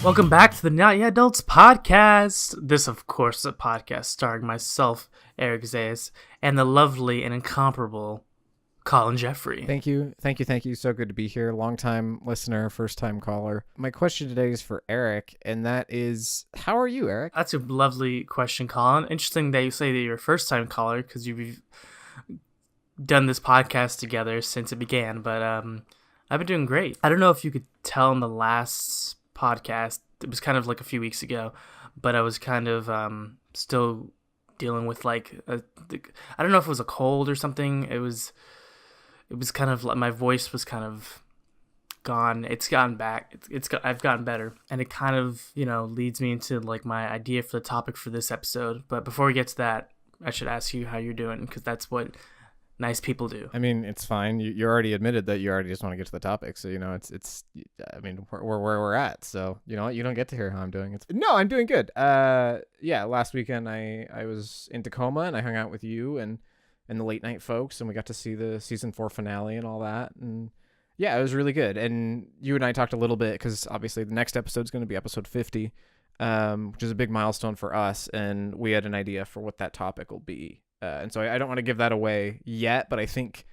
Welcome back to the Not Yet Adults podcast. This, of course, is a podcast starring myself, Eric Zayas, and the lovely and incomparable Collin Geffrey. Thank you. So good to be here. Long-time listener, first-time caller. My question today is for Eric, and that is, how are you, Eric? That's a lovely question, Collin. Interesting that you say that you're a first-time caller, because you've done this podcast together since it began, but I've been doing great. I don't know if you could tell in the last podcast, it was kind of like a few weeks ago, but I was kind of still dealing with I don't know if it was a cold or something. It was kind of like my voice was kind of gone. It's gotten back. I've gotten better, and it kind of leads me into like my idea for the topic for this episode. But before we get to that, I should ask you how you're doing, because that's what nice people do. I mean, it's fine. You already admitted that you already just want to get to the topic, so it's. I mean, we're where we're at, so you don't get to hear how I'm doing. I'm doing good. Last weekend I was in Tacoma and I hung out with you and the late night folks, and we got to see the season 4 finale and all that, and yeah, it was really good. And you and I talked a little bit, because obviously the next episode is going to be episode 50, which is a big milestone for us, and we had an idea for what that topic will be. And so I don't want to give that away yet, but I think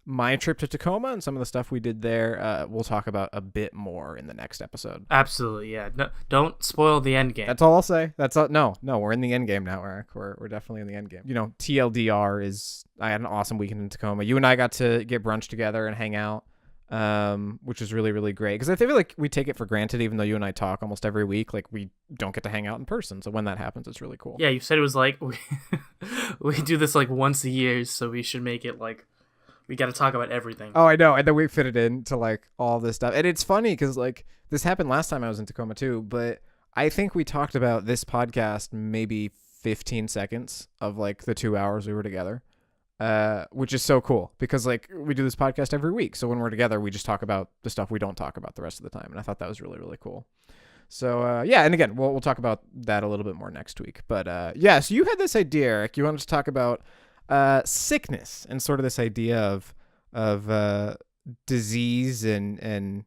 my trip to Tacoma and some of the stuff we did there, we'll talk about a bit more in the next episode. Absolutely, yeah. No, don't spoil the end game. That's all I'll say. That's all. No, we're in the end game now, Eric. We're definitely in the end game. TLDR is, I had an awesome weekend in Tacoma. You and I got to get brunch together and hang out, which was really, really great. Because I feel like we take it for granted, even though you and I talk almost every week, like we don't get to hang out in person. So when that happens, it's really cool. Yeah, you said it was like we do this like once a year, so we should make it like we got to talk about everything. Oh, I know. And then we fit it into like all this stuff. And it's funny because like this happened last time I was in Tacoma too, but I think we talked about this podcast maybe 15 seconds of like the 2 hours we were together, which is so cool because like we do this podcast every week. So when we're together, we just talk about the stuff we don't talk about the rest of the time. And I thought that was really, really cool. So, and again, we'll talk about that a little bit more next week. But so you had this idea, Eric. You wanted to talk about sickness and sort of this idea of disease and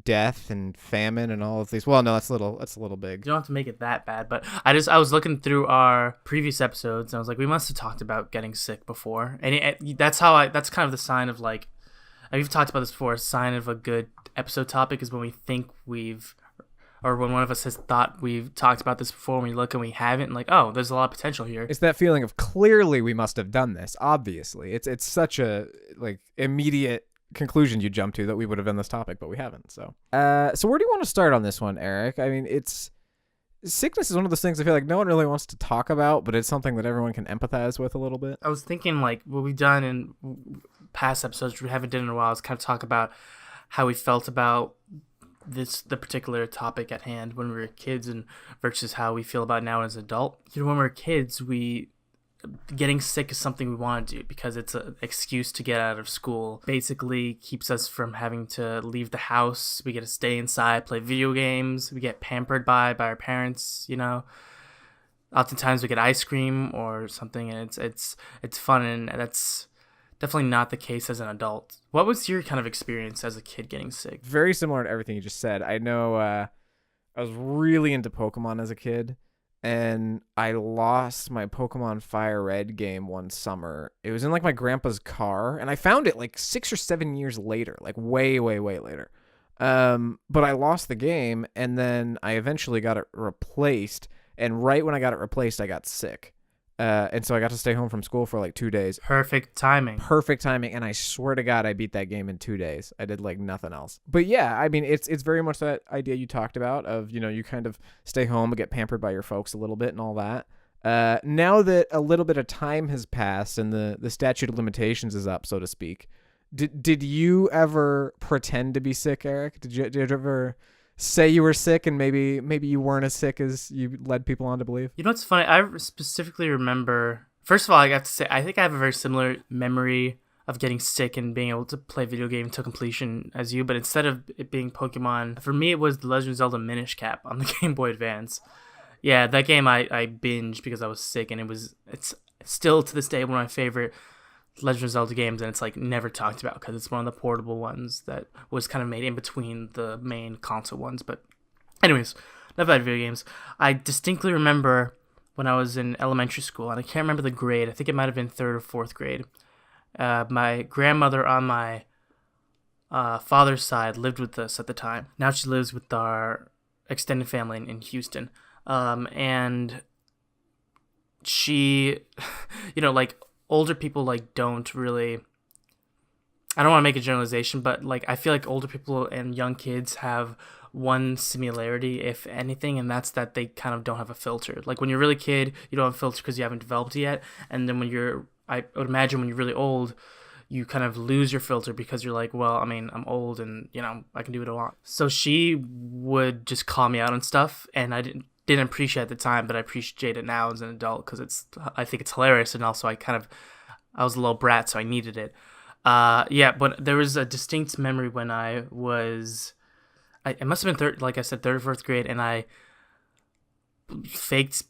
death and famine and all of these. Well, no, that's a little big. You don't have to make it that bad, but I was looking through our previous episodes and I was like, we must have talked about getting sick before, and that's kind of the sign of like, we've talked about this before. A sign of a good episode topic is when we think or when one of us has thought we've talked about this before, and we look and we haven't, and like, oh, there's a lot of potential here. It's that feeling of clearly we must have done this. Obviously, it's such a like immediate conclusion you jump to that we would have done this topic, but we haven't. So where do you want to start on this one, Eric? I mean, sickness is one of those things I feel like no one really wants to talk about, but it's something that everyone can empathize with a little bit. I was thinking like what we've done in past episodes, which we haven't done in a while, is kind of talk about how we felt about the particular topic at hand when we were kids and versus how we feel about now as an adult. When we were kids, getting sick is something we want to do because it's an excuse to get out of school. Basically keeps us from having to leave the house. We get to stay inside, play video games. We get pampered by our parents, Oftentimes we get ice cream or something, and it's fun, and that's definitely not the case as an adult. What was your kind of experience as a kid getting sick? Very similar to everything you just said. I know I was really into Pokemon as a kid, and I lost my Pokemon Fire Red game one summer. It was in like my grandpa's car, and I found it like 6 or 7 years later, like way, way, way later. But I lost the game, and then I eventually got it replaced, and right when I got it replaced, I got sick. And so I got to stay home from school for like 2 days. Perfect timing. And I swear to God, I beat that game in 2 days. I did like nothing else. But yeah, I mean, it's very much that idea you talked about of, you kind of stay home and get pampered by your folks a little bit and all that. Now that a little bit of time has passed and the statute of limitations is up, so to speak, did you ever pretend to be sick, Eric? Did you ever say you were sick and maybe you weren't as sick as you led people on to believe? It's funny. I specifically remember, first of all, I got to say, I think I have a very similar memory of getting sick and being able to play video game to completion as you, but instead of it being Pokemon, for me it was The Legend of Zelda Minish Cap on the Game Boy Advance. Yeah, that game I binged because I was sick, and it's still to this day one of my favorite Legend of Zelda games, and it's like never talked about because it's one of the portable ones that was kind of made in between the main console ones. But anyways, Not about video games. I distinctly remember when I was in elementary school, and I can't remember the grade. I think it might have been third or fourth grade. My grandmother on my father's side lived with us at the time. Now she lives with our extended family in Houston. And she, like older people like don't really. I don't want to make a generalization, but like I feel like older people and young kids have one similarity, if anything, and that's that they kind of don't have a filter. Like when you're really kid, you don't have a filter because you haven't developed it yet, and then I would imagine when you're really old, you kind of lose your filter because you're like, well, I mean, I'm old and I can do what I want. So she would just call me out on stuff, and I didn't appreciate it at the time, but I appreciate it now as an adult because I think it's hilarious, and also I was a little brat, so I needed it. But there was a distinct memory when it must have been third or fourth grade, and I faked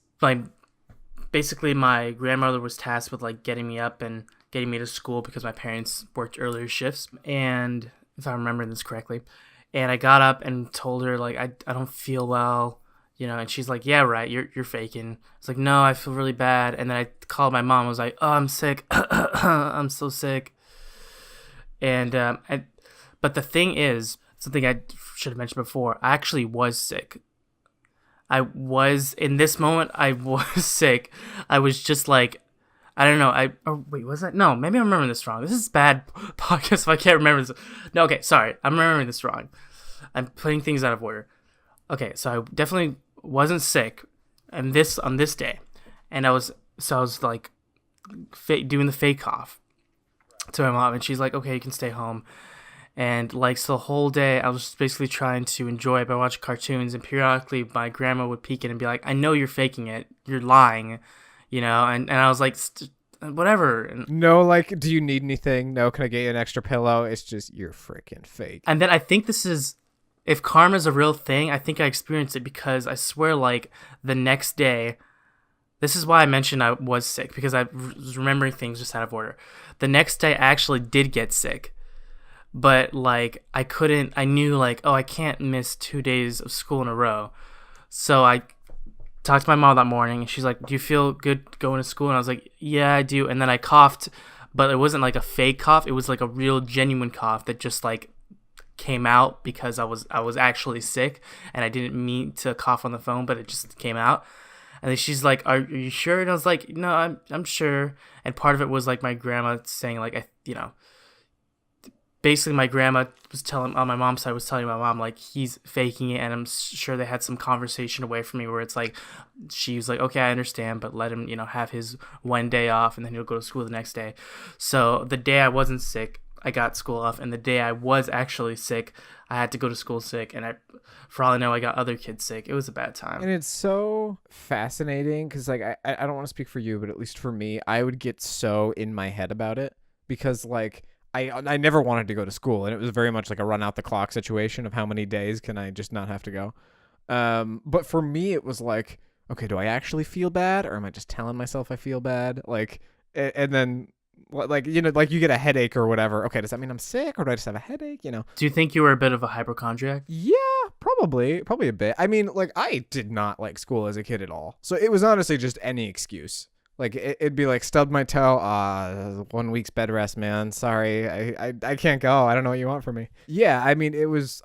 basically my grandmother was tasked with like getting me up and getting me to school because my parents worked earlier shifts, and if I'm remembering this correctly, and I got up and told her like I don't feel well, and she's like, yeah, right, you're faking. It's like, no, I feel really bad, and then I called my mom. I was like, oh, I'm sick. I'm so sick. And but the thing is, something I should have mentioned before, I actually was sick. In this moment, I was sick. I was just like, I don't know. Wait, was that? No, maybe I'm remembering this wrong. This is bad podcast if I can't remember this. No, okay, sorry. I'm remembering this wrong. I'm putting things out of order. Okay, so I definitely wasn't sick on this day. And I was like doing the fake cough to my mom, and she's like, okay, you can stay home. And like, so the whole day I was just basically trying to enjoy it by watching cartoons, and periodically my grandma would peek in and be like, I know you're faking it, you're lying, and I was like, whatever. And no, like, do you need anything? No, can I get you an extra pillow? It's just, you're freaking fake. And then I think if karma's a real thing, I think I experienced it because I swear, like, the next day, this is why I mentioned I was sick, because I was remembering things just out of order. The next day, I actually did get sick. But, like, I knew, like, oh, I can't miss 2 days of school in a row. So I talked to my mom that morning, and she's like, do you feel good going to school? And I was like, yeah, I do. And then I coughed, but it wasn't, like, a fake cough. It was, like, a real, genuine cough that just, like, came out because I was actually sick, and I didn't mean to cough on the phone, but it just came out. And then she's like, are you sure? And I was like, no, I'm sure. And part of it was like my grandma saying like, basically my grandma was telling, on my mom's side, was telling my mom like he's faking it. And I'm sure they had some conversation away from me where it's like, she was like, okay, I understand, but let him, have his one day off, and then he'll go to school the next day. So the day I wasn't sick, I got school off, and the day I was actually sick, I had to go to school sick, and for all I know, I got other kids sick. It was a bad time. And it's so fascinating because, like, I don't want to speak for you, but at least for me, I would get so in my head about it because, like, I never wanted to go to school, and it was very much like a run out the clock situation of how many days can I just not have to go. But for me, it was like, okay, do I actually feel bad, or am I just telling myself I feel bad? Like, and then, like, like you get a headache or whatever. Okay, does that mean I'm sick, or do I just have a headache? Do you think you were a bit of a hypochondriac? Yeah, probably a bit. I mean, like, I did not like school as a kid at all, so it was honestly just any excuse. Like, it'd be like, stubbed my toe. 1 week's bed rest, man. Sorry, I can't go. I don't know what you want from me. Yeah, I mean,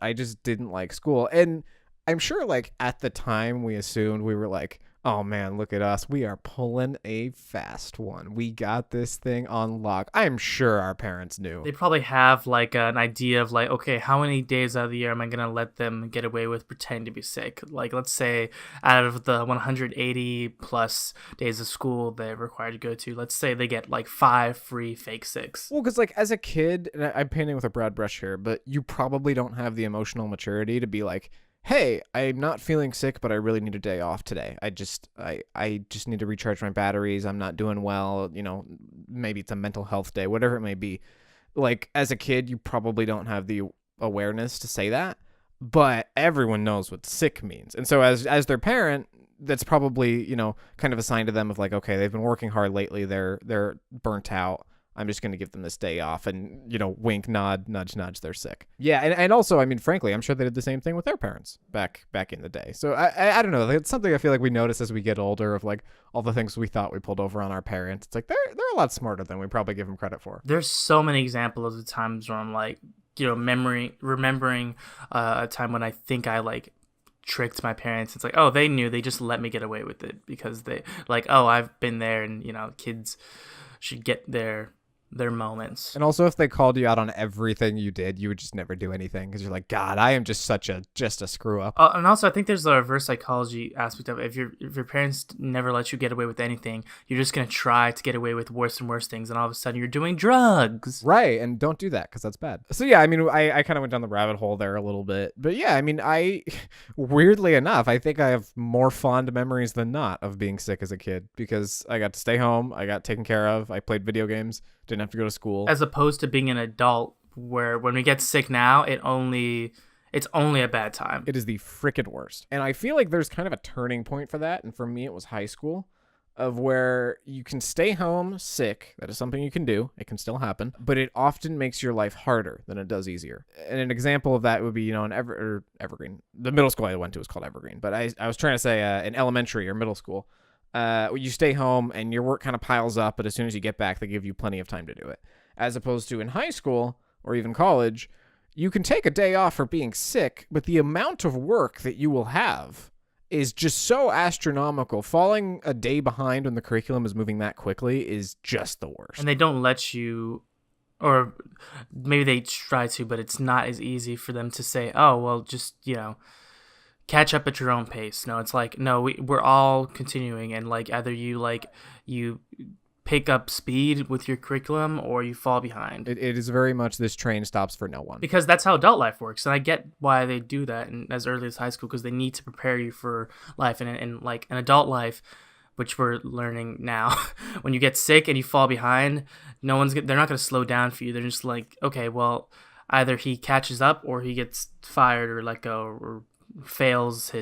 I just didn't like school, and I'm sure, like, at the time we assumed, we were like, oh man, look at us. We are pulling a fast one. We got this thing on lock. I'm sure our parents knew. They probably have like an idea of like, okay, how many days out of the year am I going to let them get away with pretending to be sick? Like, let's say out of the 180 plus days of school they're required to go to, let's say they get like 5 free fake sicks. Well, because like as a kid, and I'm painting with a broad brush here, but you probably don't have the emotional maturity to be like, hey, I'm not feeling sick, but I really need a day off today. I just need to recharge my batteries. I'm not doing well. Maybe it's a mental health day, whatever it may be. Like, as a kid, you probably don't have the awareness to say that, but everyone knows what sick means. And so as their parent, that's probably, kind of a sign to them of like, okay, they've been working hard lately. They're burnt out. I'm just going to give them this day off and, wink, nod, nudge, nudge, they're sick. Yeah, and also, I mean, frankly, I'm sure they did the same thing with their parents back in the day. So I don't know. It's something I feel like we notice as we get older of like all the things we thought we pulled over on our parents. It's like they're a lot smarter than we probably give them credit for. There's so many examples of the times where I'm like, remembering a time when I think I like tricked my parents. It's like, oh, they knew, they just let me get away with it because they like, oh, I've been there, and kids should get their moments. And also, if they called you out on everything you did, you would just never do anything because you're like, God, I am just a screw up. And also, I think there's a reverse psychology aspect of it. If your parents never let you get away with anything, you're just gonna try to get away with worse and worse things, and all of a sudden you're doing drugs. Right, and don't do that because that's bad. So yeah, I mean, I kind of went down the rabbit hole there a little bit, but yeah, I mean, weirdly enough, I think I have more fond memories than not of being sick as a kid because I got to stay home, I got taken care of, I played video games. Didn't have to go to school. As opposed to being an adult where when we get sick now, it's only a bad time. It is the frickin' worst. And I feel like there's kind of a turning point for that. And for me, it was high school of where you can stay home sick. That is something you can do. It can still happen. But it often makes your life harder than it does easier. And an example of that would be, an Evergreen. The middle school I went to was called Evergreen. But I was trying to say an elementary or middle school. You stay home and your work kind of piles up, but as soon as you get back, they give you plenty of time to do it. As opposed to in high school or even college, you can take a day off for being sick, but the amount of work that you will have is just so astronomical. Falling a day behind when the curriculum is moving that quickly is just the worst. And they don't let you, or maybe they try to, but it's not as easy for them to say, oh, well, just, catch up at your own pace. No, it's like, no, we're all continuing, and like either you pick up speed with your curriculum or you fall behind. It is very much this train stops for no one. Because that's how adult life works, and I get why they do that as early as high school, because they need to prepare you for life. And like an adult life, which we're learning now, when you get sick and you fall behind, they're not going to slow down for you. They're just like, okay, well, either he catches up or he gets fired or let go or fails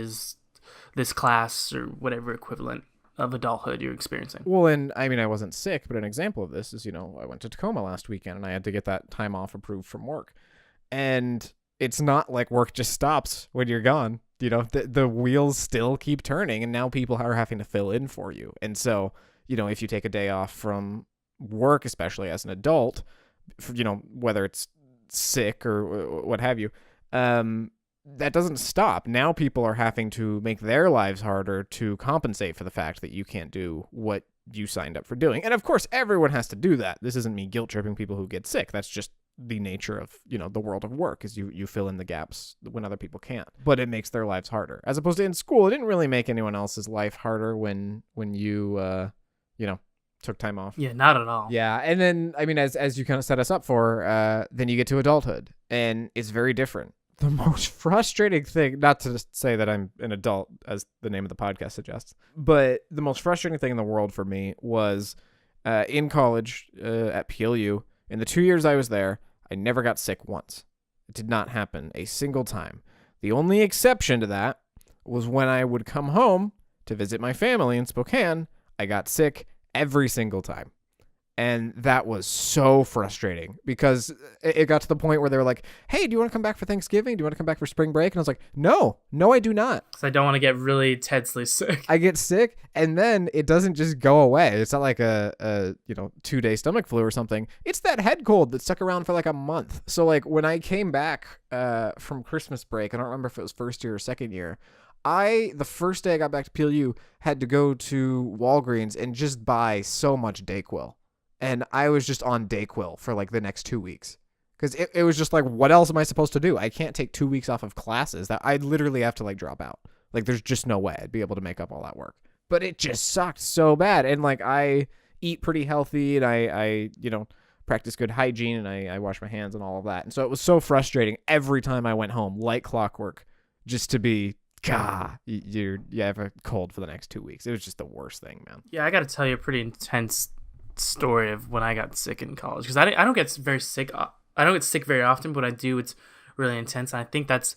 this class or whatever equivalent of adulthood you're experiencing. Well, and I mean, I wasn't sick, but an example of this is, I went to Tacoma last weekend and I had to get that time off approved from work. And it's not like work just stops when you're gone. The wheels still keep turning, and now people are having to fill in for you. And so, if you take a day off from work, especially as an adult, whether it's sick or what have you, that doesn't stop. Now people are having to make their lives harder to compensate for the fact that you can't do what you signed up for doing. And of course, everyone has to do that. This isn't me guilt tripping people who get sick. That's just the nature of, the world of work, is you fill in the gaps when other people can't. But it makes their lives harder. As opposed to in school, it didn't really make anyone else's life harder when you, took time off. Yeah, not at all. Yeah, and then, I mean, as you kind of set us up for, then you get to adulthood, and it's very different. The most frustrating thing, not to just say that I'm an adult, as the name of the podcast suggests, but the most frustrating thing in the world for me was in college at PLU. In the 2 years I was there, I never got sick once. It did not happen a single time. The only exception to that was when I would come home to visit my family in Spokane. I got sick every single time. And that was so frustrating because it got to the point where they were like, hey, do you want to come back for Thanksgiving? Do you want to come back for spring break? And I was like, no, I do not. Because I don't want to get really intensely sick. I get sick, and then it doesn't just go away. It's not like a 2-day stomach flu or something. It's that head cold that stuck around for like a month. So like when I came back from Christmas break, I don't remember if it was first year or second year, the first day I got back to PLU, had to go to Walgreens and just buy so much Dayquil. And I was just on Dayquil for like the next 2 weeks. Because it was just like, what else am I supposed to do? I can't take 2 weeks off of classes. That I'd literally have to like drop out. Like there's just no way I'd be able to make up all that work. But it just sucked so bad. And like I eat pretty healthy, and I practice good hygiene, and I wash my hands and all of that. And so it was so frustrating every time I went home, like clockwork, just to be, you have a cold for the next 2 weeks. It was just the worst thing, man. Yeah, I got to tell you a pretty intense story of when I got sick in college, because I don't get very sick. I don't get sick very often, but when I do, it's really intense. And I think that's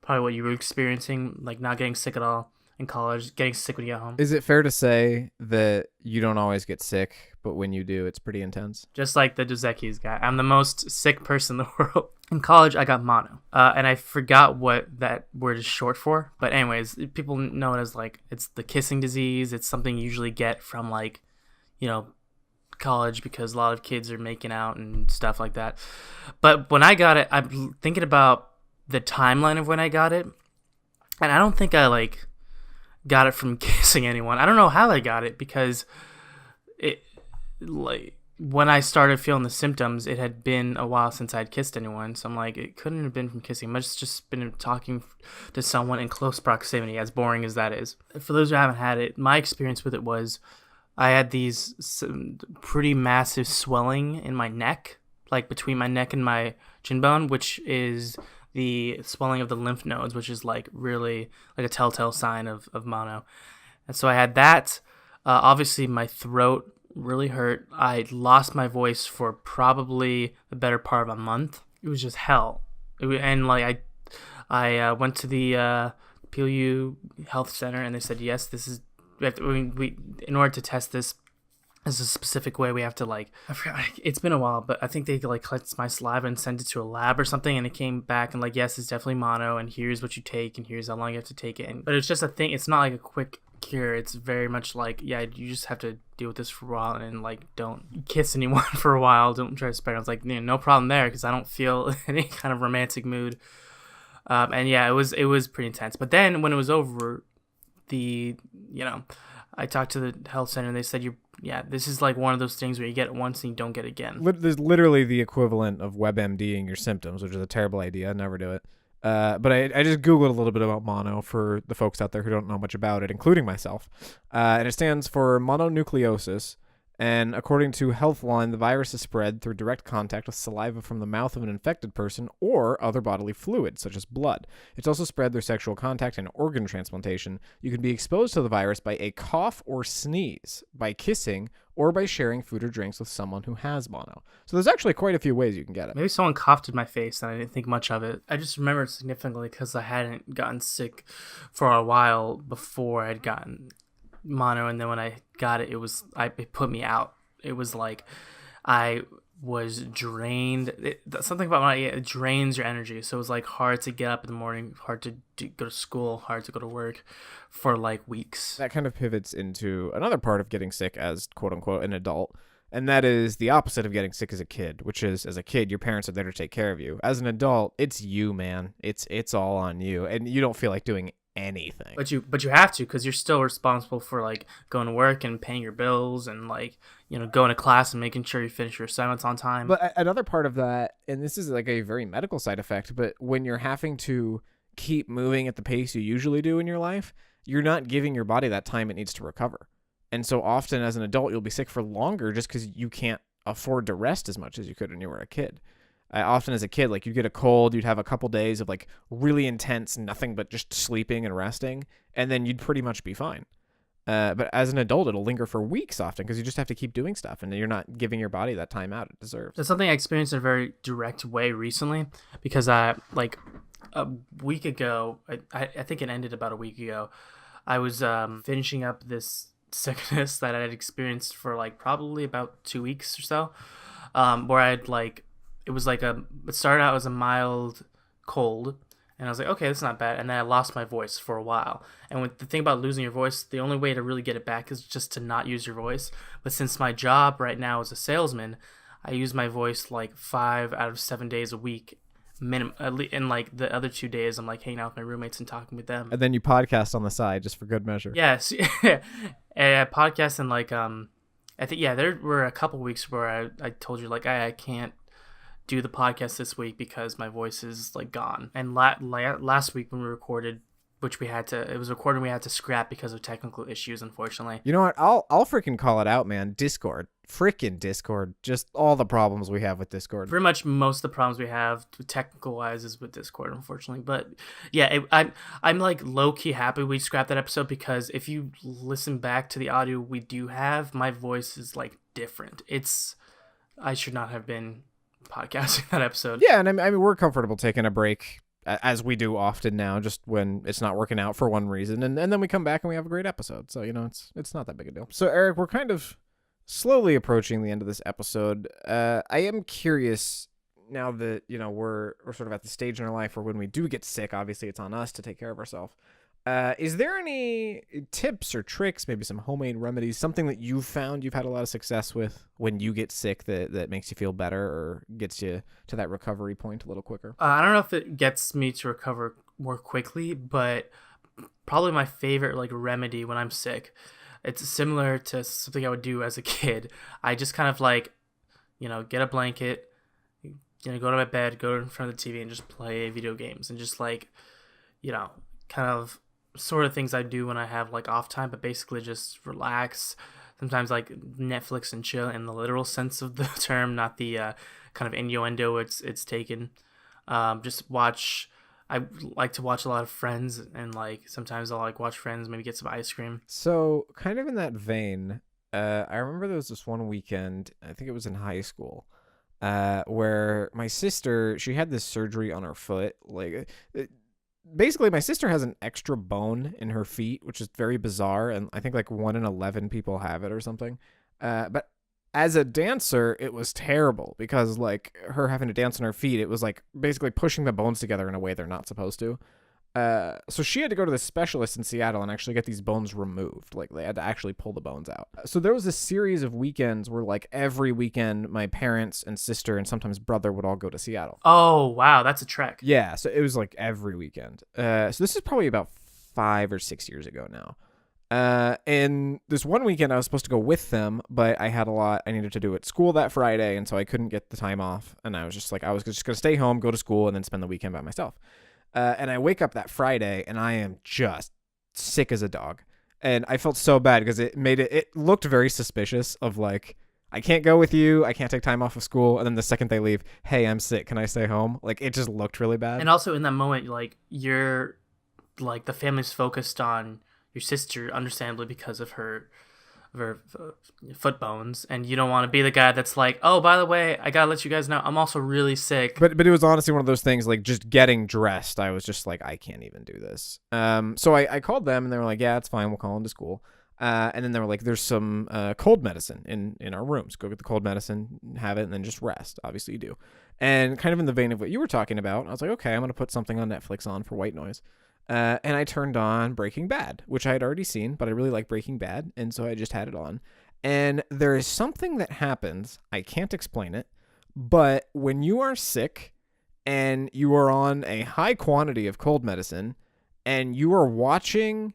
probably what you were experiencing, like not getting sick at all. in college, getting sick when you get home. Is it fair to say that you don't always get sick, but when you do, it's pretty intense? Just like the Dos Equis guy. I'm the most sick person in the world. In college, I got mono. And I forgot what that word is short for. But anyways, people know it as like, it's the kissing disease. It's something you usually get from like, college because a lot of kids are making out and stuff like that. But when I got it, I'm thinking about the timeline of when I got it. And I don't think I like got it from kissing anyone. I don't know how I got it because it like when I started feeling the symptoms, it had been a while since I'd kissed anyone. So I'm like, it couldn't have been from kissing. I must have just been talking to someone in close proximity, as boring as that is. For those who haven't had it, my experience with it was I had some pretty massive swelling in my neck, like between my neck and my chin bone, which is the swelling of the lymph nodes, which is like really like a telltale sign of mono. And so I had that. Obviously, my throat really hurt. I lost my voice for probably the better part of a month. It was just hell. And like I went to the PLU health center, and they said, yes, this is. We in order to test this, there's a specific way we have to like. I forgot, it's been a while, but I think they like collect my saliva and send it to a lab or something, and it came back and like, yes, it's definitely mono, and here's what you take, and here's how long you have to take it. But it's just a thing. It's not like a quick cure. It's very much like, yeah, you just have to deal with this for a while, and like don't kiss anyone for a while. Don't try to spread it. I was like, no problem there, because I don't feel any kind of romantic mood. And yeah, it was pretty intense. But then when it was over, I talked to the health center and they said, this is like one of those things where you get it once and you don't get it again. There's literally the equivalent of WebMDing your symptoms, which is a terrible idea. Never do it. But I just Googled a little bit about mono for the folks out there who don't know much about it, including myself. And it stands for mononucleosis. And according to Healthline, the virus is spread through direct contact with saliva from the mouth of an infected person or other bodily fluids, such as blood. It's also spread through sexual contact and organ transplantation. You can be exposed to the virus by a cough or sneeze, by kissing, or by sharing food or drinks with someone who has mono. So there's actually quite a few ways you can get it. Maybe someone coughed in my face and I didn't think much of it. I just remember it significantly because I hadn't gotten sick for a while before I'd gotten mono, and then when I got it, it put me out. It was like I was drained. Something about when it drains your energy. So it was like hard to get up in the morning, hard to go to school, hard to go to work for like weeks. That kind of pivots into another part of getting sick as quote unquote an adult. And that is the opposite of getting sick as a kid, which is as a kid, your parents are there to take care of you. As an adult, it's you, man. It's all on you. And you don't feel like doing anything. But you have to, because you're still responsible for like going to work and paying your bills and like, going to class and making sure you finish your assignments on time. But another part of that, and this is like a very medical side effect, but when you're having to keep moving at the pace you usually do in your life, you're not giving your body that time it needs to recover. And so often as an adult, you'll be sick for longer just because you can't afford to rest as much as you could when you were a kid. Often as a kid, like you'd get a cold, you'd have a couple days of like really intense, nothing but just sleeping and resting, and then you'd pretty much be fine. But as an adult, it'll linger for weeks often because you just have to keep doing stuff and you're not giving your body that time out it deserves. That's something I experienced in a very direct way recently because like a week ago, I think it ended about a week ago, I was finishing up this sickness that I had experienced for like probably about 2 weeks or so, where I'd like, it started out as a mild cold, and I was like, okay, that's not bad. And then I lost my voice for a while. And the thing about losing your voice, the only way to really get it back is just to not use your voice. But since my job right now is a salesman, I use my voice like 5 out of 7 days a week minimum. And like the other 2 days, I'm like hanging out with my roommates and talking with them. And then you podcast on the side just for good measure. Yes. And I podcast and like, I think, there were a couple weeks where I told you like, I can't do the podcast this week because my voice is like gone. And last week when we recorded, which it was recorded, we had to scrap because of technical issues, unfortunately. You know what? I'll freaking call it out, man. Discord. Freaking Discord. Just all the problems we have with Discord. Pretty much most of the problems we have technical wise is with Discord, unfortunately. But yeah, I'm like low key happy we scrapped that episode because if you listen back to the audio we do have, my voice is like different. I should not have been podcasting that episode. Yeah, and I mean we're comfortable taking a break as we do often now, just when it's not working out for one reason, and then we come back and we have a great episode. So it's not that big a deal. So Eric, we're kind of slowly approaching the end of this episode. I am curious now that we're sort of at the stage in our life where when we do get sick, obviously it's on us to take care of ourselves. Is there any tips or tricks, maybe some homemade remedies, something that you've found you've had a lot of success with when you get sick that makes you feel better or gets you to that recovery point a little quicker? I don't know if it gets me to recover more quickly, but probably my favorite remedy when I'm sick. It's similar to something I would do as a kid. I just kind of get a blanket, go to my bed, go in front of the TV and just play video games and just kind of sort of things I do when I have off time, but basically just relax. Sometimes Netflix and chill in the literal sense of the term, not the kind of innuendo it's taken. Just watch. I like to watch a lot of Friends, and sometimes I'll watch Friends, maybe get some ice cream. So kind of in that vein, I remember there was this one weekend, I think it was in high school, where my sister, she had this surgery on her foot. Basically, my sister has an extra bone in her feet, which is very bizarre, and I think 1 in 11 people have it or something. But as a dancer, it was terrible because her having to dance on her feet, it was basically pushing the bones together in a way they're not supposed to. So she had to go to the specialist in Seattle and actually get these bones removed. They had to actually pull the bones out. So there was a series of weekends where every weekend my parents and sister and sometimes brother would all go to Seattle. Oh, wow. That's a trek. Yeah. So it was every weekend. So this is probably about 5 or 6 years ago now. And this one weekend I was supposed to go with them, but I had a lot I needed to do at school that Friday. And so I couldn't get the time off. And I was just I was just going to stay home, go to school, and then spend the weekend by myself. And I wake up that Friday and I am just sick as a dog. And I felt so bad because it looked very suspicious of I can't go with you. I can't take time off of school. And then the second they leave, hey, I'm sick. Can I stay home? It just looked really bad. And also in that moment, you're the family's focused on your sister, understandably, because of her foot bones, and you don't want to be the guy that's oh, by the way, I gotta let you guys know I'm also really sick. But it was honestly one of those things, just getting dressed, I was just I can't even do this. So I called them and they were yeah, it's fine, we'll call into school. And then they were there's some cold medicine in our rooms, go get the cold medicine, have it, and then just rest. Obviously you do. And kind of in the vein of what you were talking about, I was okay, I'm gonna put something on Netflix on for white noise. And I turned on Breaking Bad, which I had already seen, but I really like Breaking Bad, and so I just had it on. And there is something that happens, I can't explain it, but when you are sick and you are on a high quantity of cold medicine and you are watching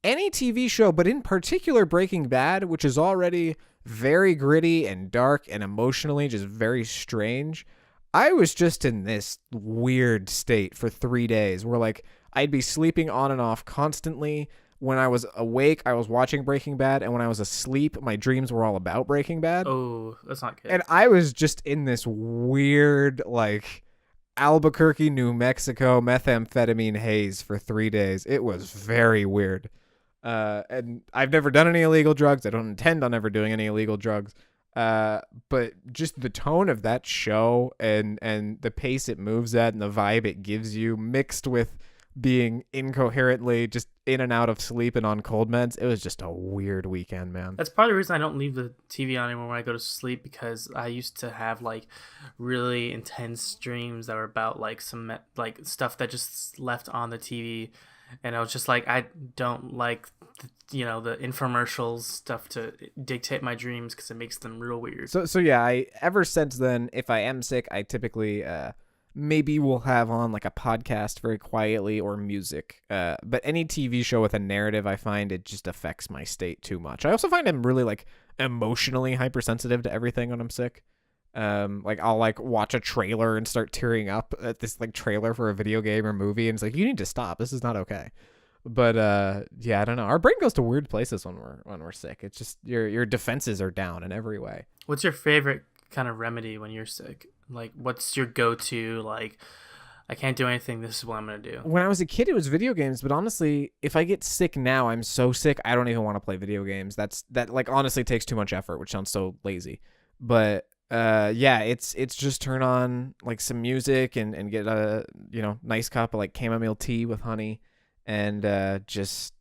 any TV show, but in particular Breaking Bad, which is already very gritty and dark and emotionally just very strange, I was just in this weird state for 3 days where I'd be sleeping on and off constantly. When I was awake, I was watching Breaking Bad, and when I was asleep, my dreams were all about Breaking Bad. Oh, that's not good. And I was just in this weird, Albuquerque, New Mexico methamphetamine haze for 3 days. It was very weird. And I've never done any illegal drugs. I don't intend on ever doing any illegal drugs. But just the tone of that show and the pace it moves at and the vibe it gives you, mixed with being incoherently just in and out of sleep and on cold meds, it was just a weird weekend, man. That's part of the reason I don't leave the TV on anymore when I go to sleep, because I used to have really intense dreams that were about some stuff that just left on the TV, and I was just I don't like the infomercials stuff to dictate my dreams because it makes them real weird. So yeah, I ever since then, if I am sick, I typically maybe we'll have on a podcast very quietly or music. But any TV show with a narrative, I find it just affects my state too much. I also find I'm really emotionally hypersensitive to everything when I'm sick. I'll watch a trailer and start tearing up at this trailer for a video game or movie, and it's you need to stop. This is not okay. But yeah, I don't know. Our brain goes to weird places when we're sick. It's just your defenses are down in every way. What's your favorite kind of remedy when you're sick? What's your go-to, I can't do anything, this is what I'm gonna do? When I was a kid, it was video games, but honestly, if I get sick now, I'm so sick I don't even want to play video games. That honestly takes too much effort, which sounds so lazy. But yeah, it's just turn on like some music and get a nice cup of like chamomile tea with honey, and just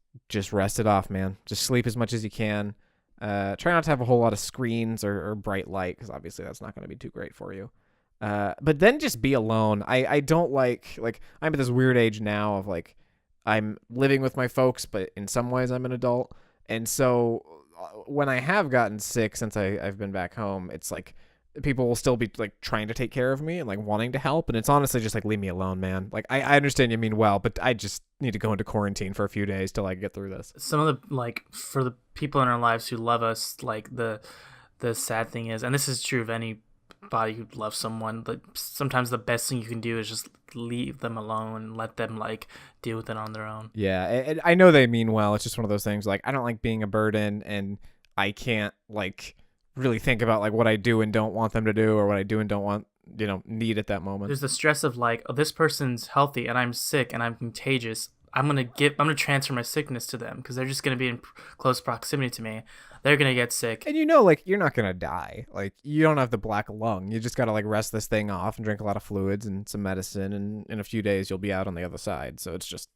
rest it off, man. Just sleep as much as you can. Try not to have a whole lot of screens or bright light, because obviously that's not going to be too great for you. But then just be alone. I don't like I'm at this weird age now of like I'm living with my folks, but in some ways I'm an adult, and so when I have gotten sick since I've been back home, it's like people will still be like trying to take care of me and like wanting to help, and it's honestly just like, leave me alone, man. Like I understand you mean well, but I just need to go into quarantine for a few days till I get through this. Some of the like for the people in our lives who love us, like the sad thing is, and this is true of anybody who loves someone, like sometimes the best thing you can do is just leave them alone and let them like deal with it on their own. Yeah, and I know they mean well. It's just one of those things, like I don't like being a burden, and I can't like really think about like what I do and don't want them to do, or what I do and don't want need at that moment. There's the stress of like, oh, this person's healthy and I'm sick and I'm contagious. I'm gonna transfer my sickness to them because they're just gonna be in close proximity to me. They're gonna get sick, and like you're not gonna die. Like you don't have the black lung. You just gotta like rest this thing off and drink a lot of fluids and some medicine, and in a few days you'll be out on the other side. So it's just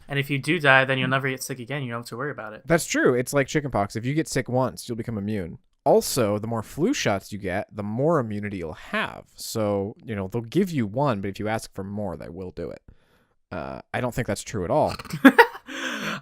And if you do die, then you'll never get sick again. You don't have to worry about it. That's true. It's like chickenpox. If you get sick once, you'll become immune. Also, the more flu shots you get, the more immunity you'll have. So, they'll give you one, but if you ask for more, they will do it. I don't think that's true at all.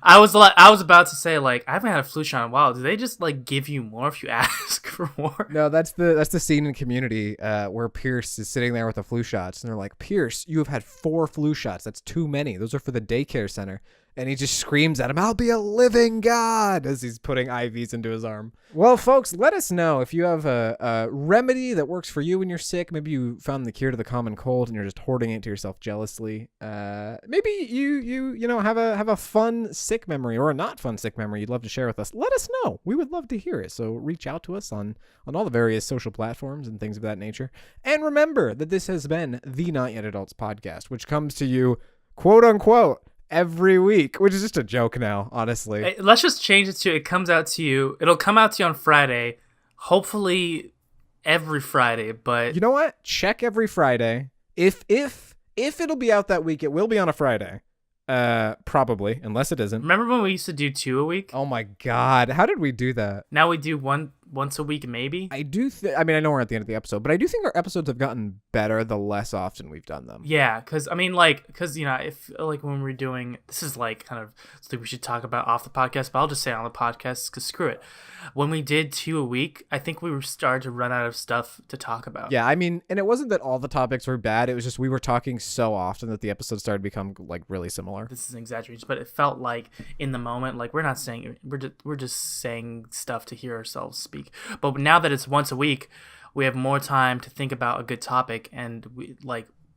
I was about to say, like, I haven't had a flu shot in a while. Do they just like give you more if you ask for more? No, that's the scene in Community where Pierce is sitting there with the flu shots, and they're like, Pierce, you have had 4 flu shots. That's too many. Those are for the daycare center. And he just screams at him, I'll be a living God, as he's putting IVs into his arm. Well, folks, let us know if you have a remedy that works for you when you're sick. Maybe you found the cure to the common cold and you're just hoarding it to yourself jealously. Maybe you have a fun sick memory or a not fun sick memory you'd love to share with us. Let us know. We would love to hear it. So reach out to us on all the various social platforms and things of that nature. And remember that this has been the Not Yet Adults podcast, which comes to you, quote unquote, every week, which is just a joke now, honestly. Hey, let's just change it to it'll come out to you on Friday, hopefully every Friday, but you know what, check every Friday. If it'll be out that week, it will be on a Friday, probably, unless it isn't. Remember when we used to do 2 a week? Oh my god, how did we do that? Now we do once a week, maybe. I know we're at the end of the episode, but I do think our episodes have gotten better the less often we've done them. Yeah, because if like when we're doing, this is like kind of something we should talk about off the podcast, but I'll just say on the podcast because screw it. When we did 2 a week, I think we were starting to run out of stuff to talk about. Yeah, I mean, and it wasn't that all the topics were bad. It was just we were talking so often that the episodes started to become like really similar. This is an exaggeration, but it felt like in the moment, like we're just saying stuff to hear ourselves speak. But now that it's once a week, we have more time to think about a good topic, and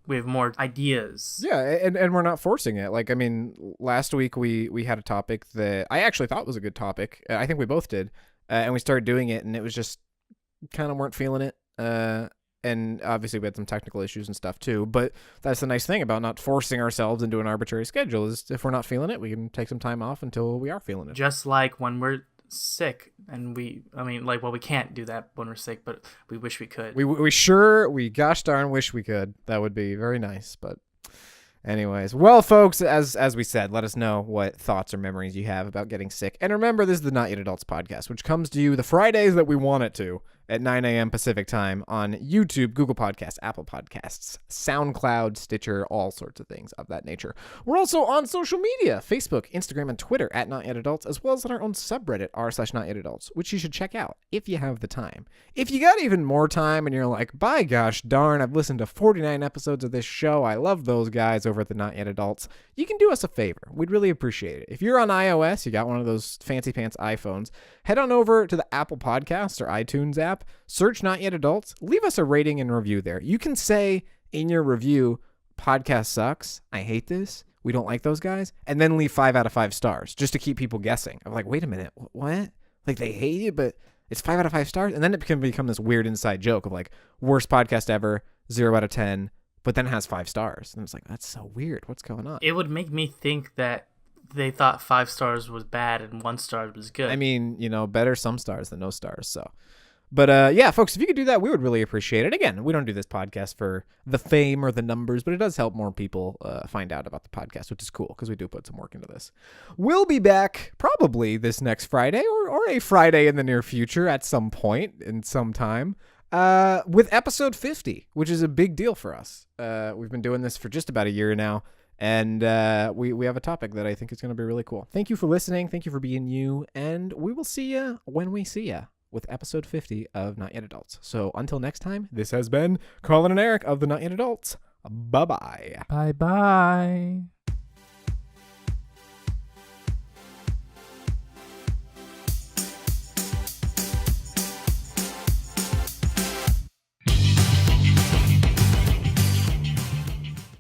we have more ideas. Yeah, and we're not forcing it. Like, I mean, last week we had a topic that I actually thought was a good topic. I think we both did. And we started doing it, and it was just kind of weren't feeling it. And obviously we had some technical issues and stuff too. But that's the nice thing about not forcing ourselves into an arbitrary schedule, is if we're not feeling it, we can take some time off until we are feeling it. Just like when we're sick, and we can't do that when we're sick, but we wish we could. We gosh darn wish we could. That would be very nice, but anyways, well, folks, as we said, let us know what thoughts or memories you have about getting sick. And remember, this is the Not Yet Adults podcast, which comes to you the Fridays that we want it to, at 9 a.m. Pacific time on YouTube, Google Podcasts, Apple Podcasts, SoundCloud, Stitcher, all sorts of things of that nature. We're also on social media, Facebook, Instagram, and Twitter at Not Yet Adults, as well as on our own subreddit, r/Not Yet Adults, which you should check out if you have the time. If you got even more time and you're like, by gosh darn, I've listened to 49 episodes of this show, I love those guys over at the Not Yet Adults, you can do us a favor. We'd really appreciate it. If you're on iOS, you got one of those fancy pants iPhones, head on over to the Apple Podcasts or iTunes app, search Not Yet Adults, leave us a rating and review there. You can say in your review, podcast sucks, I hate this, we don't like those guys, and then leave 5 out of 5 stars just to keep people guessing. I'm like, wait a minute, what? Like, they hate you, but it's 5 out of 5 stars? And then it can become this weird inside joke of like, worst podcast ever, 0 out of 10, but then it has 5 stars. And it's like, that's so weird. What's going on? It would make me think that they thought 5 stars was bad and 1 star was good. I mean, better some stars than no stars, so. But yeah, folks, if you could do that, we would really appreciate it. Again, we don't do this podcast for the fame or the numbers, but it does help more people find out about the podcast, which is cool because we do put some work into this. We'll be back probably this next Friday or a Friday in the near future at some point in some time with episode 50, which is a big deal for us. We've been doing this for just about a year now, and we have a topic that I think is going to be really cool. Thank you for listening. Thank you for being you, and we will see you when we see you with episode 50 of Not Yet Adults. So until next time, this has been Collin and Eric of the Not Yet Adults. Bye-bye. Bye-bye.